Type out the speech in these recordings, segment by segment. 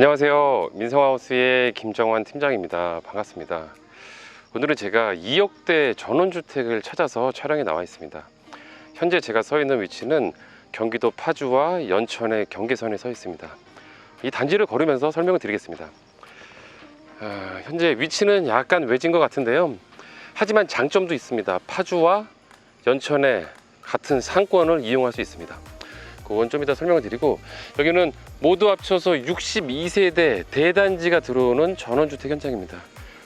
안녕하세요. 민성하우스의 김정환 팀장입니다. 반갑습니다. 오늘은 제가 2억대 전원주택을 찾아서 촬영에 나와 있습니다. 현재 제가 서 있는 위치는 경기도 파주와 연천의 경계선에 서 있습니다. 이 단지를 걸으면서 설명을 드리겠습니다. 현재 위치는 약간 외진 것 같은데요. 하지만 장점도 있습니다. 파주와 연천의 같은 상권을 이용할 수 있습니다. 그건 좀 이따 설명을 드리고, 여기는 모두 합쳐서 62세대 대단지가 들어오는 전원주택 현장입니다.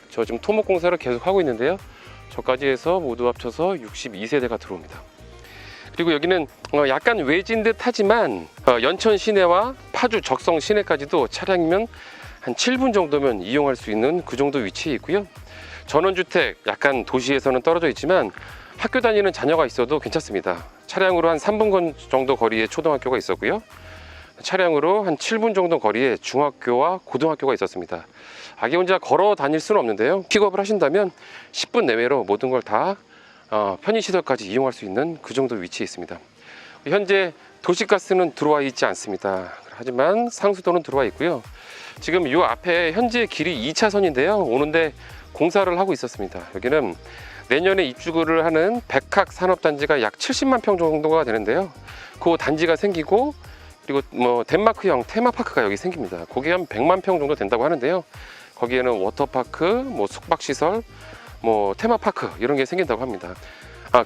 저 지금 토목공사를 계속 하고 있는데요. 저까지 해서 모두 합쳐서 62세대가 들어옵니다. 그리고 여기는 약간 외진 듯 하지만 연천 시내와 파주 적성 시내까지도 차량이면 한 7분 정도면 이용할 수 있는 그 정도 위치에 있고요. 전원주택 약간 도시에서는 떨어져 있지만 학교 다니는 자녀가 있어도 괜찮습니다. 차량으로 한 3분 정도 거리에 초등학교가 있었고요. 차량으로 한 7분 정도 거리에 중학교와 고등학교가 있었습니다. 아기 혼자 걸어 다닐 수는 없는데요. 픽업을 하신다면 10분 내외로 모든 걸 다 편의시설까지 이용할 수 있는 그 정도 위치에 있습니다. 현재 도시가스는 들어와 있지 않습니다. 하지만 상수도는 들어와 있고요. 지금 이 앞에 현재 길이 2차선인데요. 오는데 공사를 하고 있었습니다. 여기는 내년에 입주를 하는 백학 산업단지가 약 70만 평 정도가 되는데요. 그 단지가 생기고, 그리고 덴마크형 테마파크가 여기 생깁니다. 거기 한 100만 평 정도 된다고 하는데요. 거기에는 워터파크, 숙박시설, 테마파크 이런 게 생긴다고 합니다.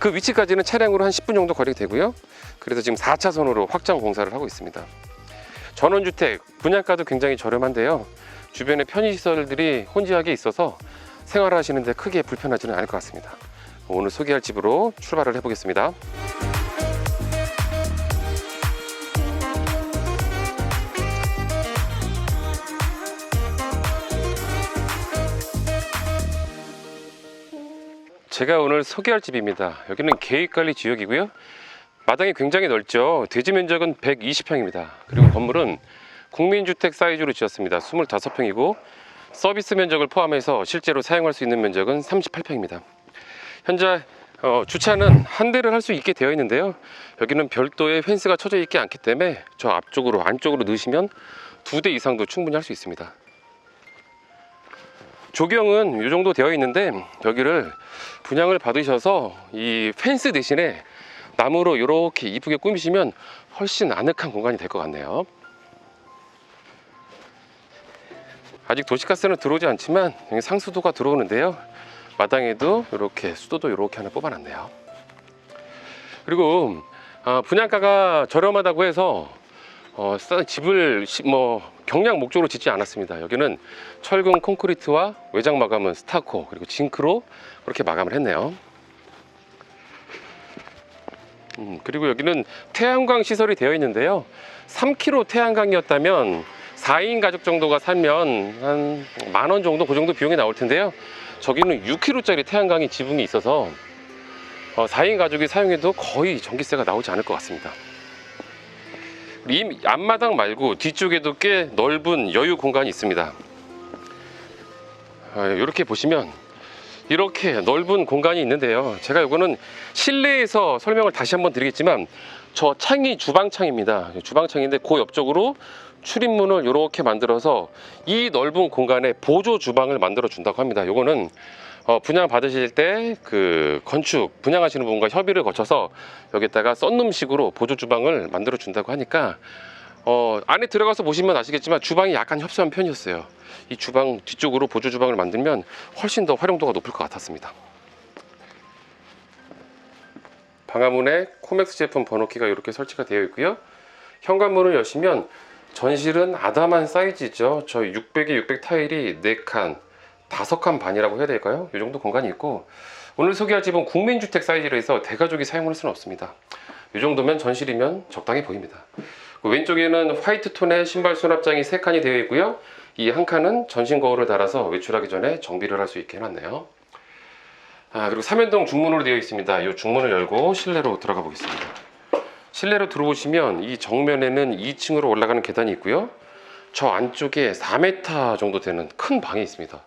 그 위치까지는 차량으로 한 10분 정도 거리 되고요. 그래서 지금 4차선으로 확장 공사를 하고 있습니다. 전원주택 분양가도 굉장히 저렴한데요. 주변에 편의시설들이 혼재하게 있어서 생활하시는데 크게 불편하지는 않을 것 같습니다. 오늘 소개할 집으로 출발을 해보겠습니다. 제가 오늘 소개할 집입니다. 여기는 계획관리 지역이고요. 마당이 굉장히 넓죠. 대지 면적은 120평입니다. 그리고 건물은 국민주택 사이즈로 지었습니다. 25평이고 서비스 면적을 포함해서 실제로 사용할 수 있는 면적은 38평입니다. 현재 주차는 한 대를 할 수 있게 되어 있는데요. 여기는 별도의 펜스가 쳐져 있지 않기 때문에 저 앞쪽으로 안쪽으로 넣으시면 2대 이상도 충분히 할 수 있습니다. 조경은 이 정도 되어 있는데, 여기를 분양을 받으셔서 이 펜스 대신에 나무로 이렇게 이쁘게 꾸미시면 훨씬 아늑한 공간이 될 것 같네요. 아직 도시가스는 들어오지 않지만 여기 상수도가 들어오는데요. 마당에도 이렇게 수도도 이렇게 하나 뽑아놨네요. 그리고 분양가가 저렴하다고 해서 집을 경량 목적으로 짓지 않았습니다. 여기는 철근 콘크리트와 외장 마감은 스타코, 그리고 징크로 그렇게 마감을 했네요. 그리고 여기는 태양광 시설이 되어 있는데요. 3kW 태양광이었다면 4인 가족 정도가 살면 한 10,000원 정도, 그 정도 비용이 나올 텐데요. 저기는 6kW짜리 태양광이 지붕이 있어서 4인 가족이 사용해도 거의 전기세가 나오지 않을 것 같습니다. 이 앞마당 말고 뒤쪽에도 꽤 넓은 여유 공간이 있습니다. 이렇게 보시면 이렇게 넓은 공간이 있는데요. 제가 이거는 실내에서 설명을 다시 한번 드리겠지만, 저 창이 주방창입니다. 주방창인데 그 옆쪽으로 출입문을 이렇게 만들어서 이 넓은 공간에 보조 주방을 만들어 준다고 합니다. 요거는 분양 받으실 때 그 건축 분양하시는 분과 협의를 거쳐서 여기다가 썬룸식으로 보조 주방을 만들어 준다고 하니까 안에 들어가서 보시면 아시겠지만 주방이 약간 협소한 편이었어요. 이 주방 뒤쪽으로 보조 주방을 만들면 훨씬 더 활용도가 높을 것 같았습니다. 방화문에 코맥스 제품 번호키가 이렇게 설치가 되어 있고요. 현관문을 여시면 전실은 아담한 사이즈죠. 저희 600에 600 타일이 4칸, 5칸 반이라고 해야 될까요? 이 정도 공간이 있고, 오늘 소개할 집은 국민주택 사이즈로 해서 대가족이 사용할 수는 없습니다. 이 정도면 전실이면 적당히 보입니다. 왼쪽에는 화이트 톤의 신발 수납장이 3칸이 되어 있고요. 이 한 칸은 전신 거울을 달아서 외출하기 전에 정비를 할 수 있게 해놨네요. 그리고 3연동 중문으로 되어 있습니다. 이 중문을 열고 실내로 들어가 보겠습니다. 실내로 들어오시면 이 정면에는 2층으로 올라가는 계단이 있고요. 저 안쪽에 4m 정도 되는 큰 방이 있습니다.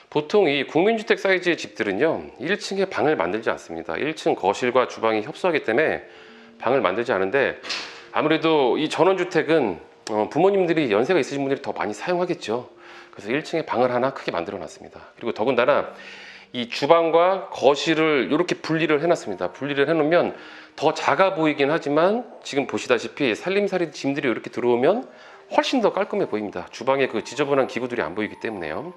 보통 이 국민주택 사이즈의 집들은요, 1층에 방을 만들지 않습니다. 1층 거실과 주방이 협소하기 때문에 방을 만들지 않은데, 아무래도 이 전원주택은 부모님들이 연세가 있으신 분들이 더 많이 사용하겠죠. 그래서 1층에 방을 하나 크게 만들어 놨습니다. 그리고 더군다나 이 주방과 거실을 이렇게 분리를 해놨습니다. 분리를 해놓으면 더 작아 보이긴 하지만 지금 보시다시피 살림살이 짐들이 이렇게 들어오면 훨씬 더 깔끔해 보입니다. 주방에 그 지저분한 기구들이 안 보이기 때문에요.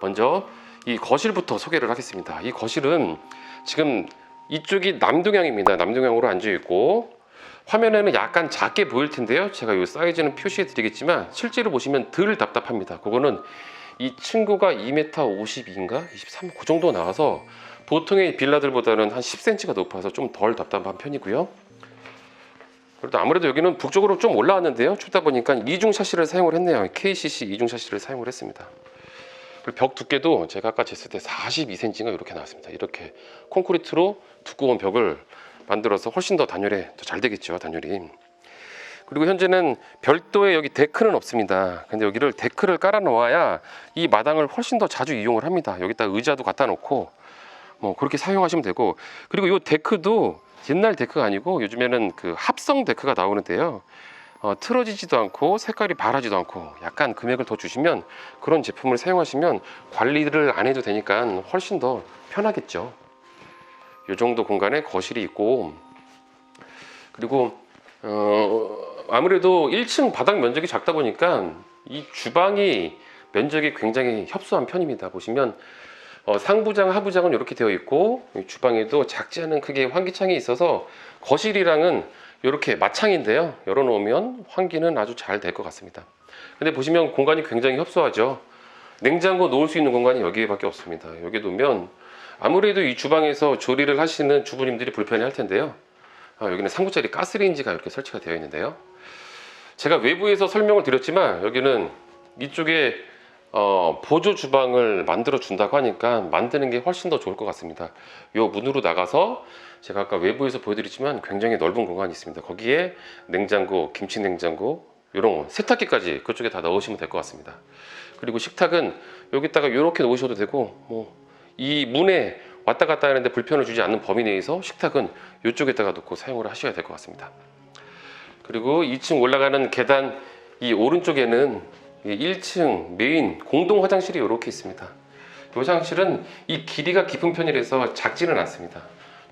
먼저 이 거실부터 소개를 하겠습니다. 이 거실은 지금 이쪽이 남동향입니다. 남동향으로 앉아 있고 화면에는 약간 작게 보일 텐데요. 제가 이 사이즈는 표시해 드리겠지만 실제로 보시면 덜 답답합니다. 그거는 이 친구가 2m 52인가 23, 그 정도 나와서 보통의 빌라들보다는 한 10cm가 높아서 좀 덜 답답한 편이고요. 그래도 아무래도 여기는 북쪽으로 좀 올라왔는데요. 춥다 보니까 이중 샤시를 사용을 했네요. KCC 이중 샤시를 사용을 했습니다. 그리고 벽 두께도 제가 아까 쟀을 때 42cm가 이렇게 나왔습니다. 이렇게 콘크리트로 두꺼운 벽을 만들어서 훨씬 더 단열에 더 잘 되겠죠, 단열이. 그리고 현재는 별도의 여기 데크는 없습니다. 근데 여기를 데크를 깔아 놓아야 이 마당을 훨씬 더 자주 이용을 합니다. 여기다 의자도 갖다 놓고 뭐 그렇게 사용하시면 되고, 그리고 이 데크도 옛날 데크가 아니고 요즘에는 그 합성 데크가 나오는데요. 틀어지지도 않고 색깔이 바라지도 않고 약간 금액을 더 주시면 그런 제품을 사용하시면 관리를 안 해도 되니까 훨씬 더 편하겠죠. 이 정도 공간에 거실이 있고, 그리고 아무래도 1층 바닥 면적이 작다 보니까 이 주방이 면적이 굉장히 협소한 편입니다. 보시면 상부장, 하부장은 이렇게 되어 있고 주방에도 작지 않은 크기의 환기창이 있어서 거실이랑은 이렇게 마창인데요. 열어놓으면 환기는 아주 잘 될 것 같습니다. 근데 보시면 공간이 굉장히 협소하죠. 냉장고 놓을 수 있는 공간이 여기밖에 없습니다. 여기 놓으면 아무래도 이 주방에서 조리를 하시는 주부님들이 불편해 할 텐데요. 여기는 3구짜리 가스레인지가 이렇게 설치가 되어 있는데요. 제가 외부에서 설명을 드렸지만 여기는 이쪽에 보조 주방을 만들어 준다고 하니까 만드는 게 훨씬 더 좋을 것 같습니다. 이 문으로 나가서 제가 아까 외부에서 보여드렸지만 굉장히 넓은 공간이 있습니다. 거기에 냉장고, 김치 냉장고, 이런 세탁기까지 그쪽에 다 넣으시면 될 것 같습니다. 그리고 식탁은 여기다가 이렇게 놓으셔도 되고, 뭐 이 문에 왔다 갔다 하는데 불편을 주지 않는 범위 내에서 식탁은 이쪽에다가 놓고 사용을 하셔야 될 것 같습니다. 그리고 2층 올라가는 계단 이 오른쪽에는 1층 메인 공동 화장실이 이렇게 있습니다. 이 화장실은 이 길이가 깊은 편이라서 작지는 않습니다.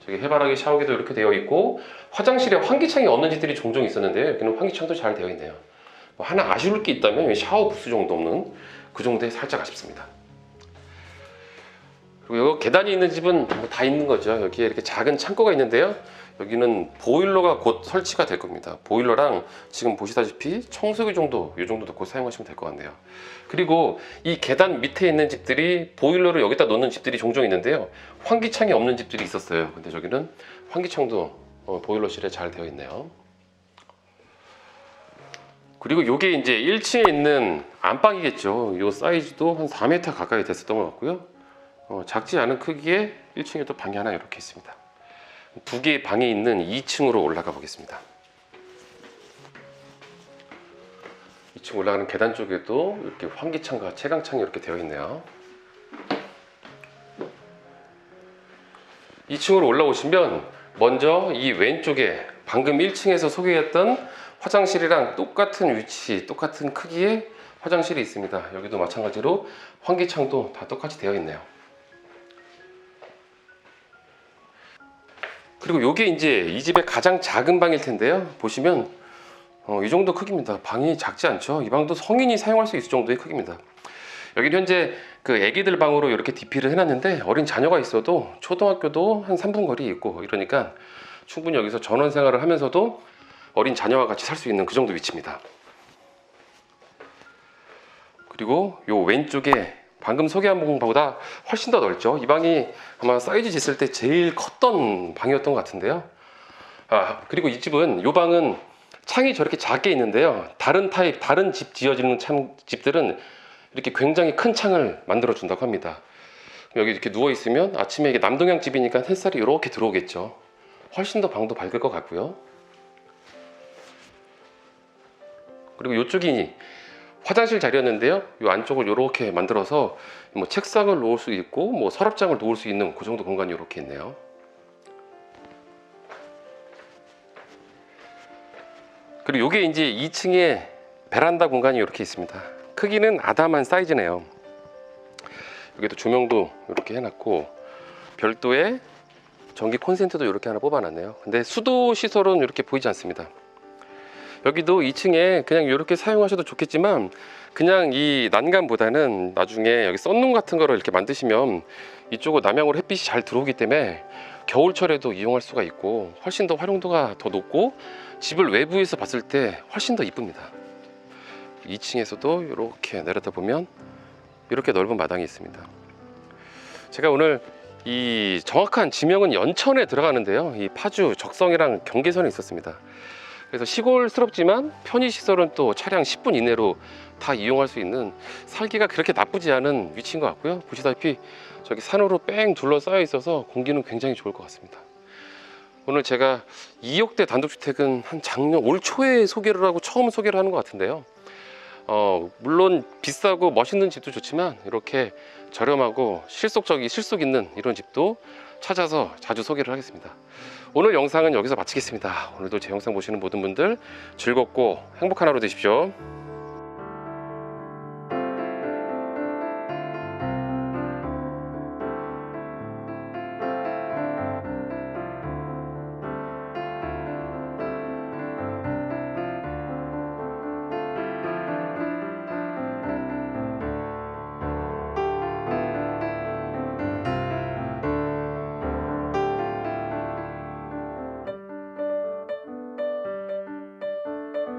저기 해바라기 샤워기도 이렇게 되어 있고 화장실에 환기창이 없는 집들이 종종 있었는데 여기는 환기창도 잘 되어 있네요. 뭐 하나 아쉬울 게 있다면 샤워 부스 정도 없는 그 정도에 살짝 아쉽습니다. 그리고 여기 계단이 있는 집은 뭐 다 있는 거죠. 여기에 이렇게 작은 창고가 있는데요. 여기는 보일러가 곧 설치가 될 겁니다. 보일러랑 지금 보시다시피 청소기 정도, 이 정도 넣고 사용하시면 될 것 같네요. 그리고 이 계단 밑에 있는 집들이 보일러를 여기다 넣는 집들이 종종 있는데요. 환기창이 없는 집들이 있었어요. 근데 저기는 환기창도 보일러실에 잘 되어 있네요. 그리고 이게 이제 1층에 있는 안방이겠죠. 이 사이즈도 한 4m 가까이 됐었던 것 같고요. 작지 않은 크기의 1층에도 방이 하나 이렇게 있습니다. 두 개의 방이 있는 2층으로 올라가 보겠습니다. 2층 올라가는 계단 쪽에도 이렇게 환기창과 채광창이 이렇게 되어 있네요. 2층으로 올라오시면 먼저 이 왼쪽에 방금 1층에서 소개했던 화장실이랑 똑같은 위치, 똑같은 크기의 화장실이 있습니다. 여기도 마찬가지로 환기창도 다 똑같이 되어 있네요. 그리고 이게 이제 이 집의 가장 작은 방일 텐데요. 보시면 이 정도 크기입니다. 방이 작지 않죠. 이 방도 성인이 사용할 수 있을 정도의 크기입니다. 여기는 현재 그 애기들 방으로 이렇게 DP를 해놨는데 어린 자녀가 있어도 초등학교도 한 3분 거리 있고 이러니까 충분히 여기서 전원 생활을 하면서도 어린 자녀와 같이 살 수 있는 그 정도 위치입니다. 그리고 요 왼쪽에 방금 소개한 방보다 훨씬 더 넓죠. 이 방이 아마 사이즈 쟀을 때 제일 컸던 방이었던 것 같은데요. 그리고 이 집은, 이 방은 창이 저렇게 작게 있는데요. 다른 집 지어지는 집들은 이렇게 굉장히 큰 창을 만들어 준다고 합니다. 여기 이렇게 누워 있으면 아침에 이게 남동향 집이니까 햇살이 이렇게 들어오겠죠. 훨씬 더 방도 밝을 것 같고요. 그리고 이쪽이 화장실 자리였는데요. 이 안쪽을 이렇게 만들어서 뭐 책상을 놓을 수 있고 뭐 서랍장을 놓을 수 있는 그 정도 공간이 이렇게 있네요. 그리고 이게 이제 2층에 베란다 공간이 이렇게 있습니다. 크기는 아담한 사이즈네요. 여기도 조명도 이렇게 해놨고 별도의 전기 콘센트도 이렇게 하나 뽑아놨네요. 근데 수도 시설은 이렇게 보이지 않습니다. 여기도 2층에 그냥 이렇게 사용하셔도 좋겠지만 그냥 이 난간보다는 나중에 여기 썬룸 같은 거를 이렇게 만드시면 이쪽으로 남향으로 햇빛이 잘 들어오기 때문에 겨울철에도 이용할 수가 있고 훨씬 더 활용도가 더 높고 집을 외부에서 봤을 때 훨씬 더 이쁩니다. 2층에서도 이렇게 내려다 보면 이렇게 넓은 마당이 있습니다. 제가 오늘 이 정확한 지명은 연천에 들어가는데요. 이 파주 적성이랑 경계선에 있었습니다. 그래서 시골스럽지만 편의시설은 또 차량 10분 이내로 다 이용할 수 있는 살기가 그렇게 나쁘지 않은 위치인 것 같고요. 보시다시피 저기 산으로 뺑 둘러싸여 있어서 공기는 굉장히 좋을 것 같습니다. 오늘 제가 2억대 단독주택은 한 작년 올 초에 소개를 하고 처음 소개를 하는 것 같은데요. 물론 비싸고 멋있는 집도 좋지만 이렇게 저렴하고 실속 있는 이런 집도 찾아서 자주 소개를 하겠습니다. 오늘 영상은 여기서 마치겠습니다. 오늘도 제 영상 보시는 모든 분들 즐겁고 행복한 하루 되십시오.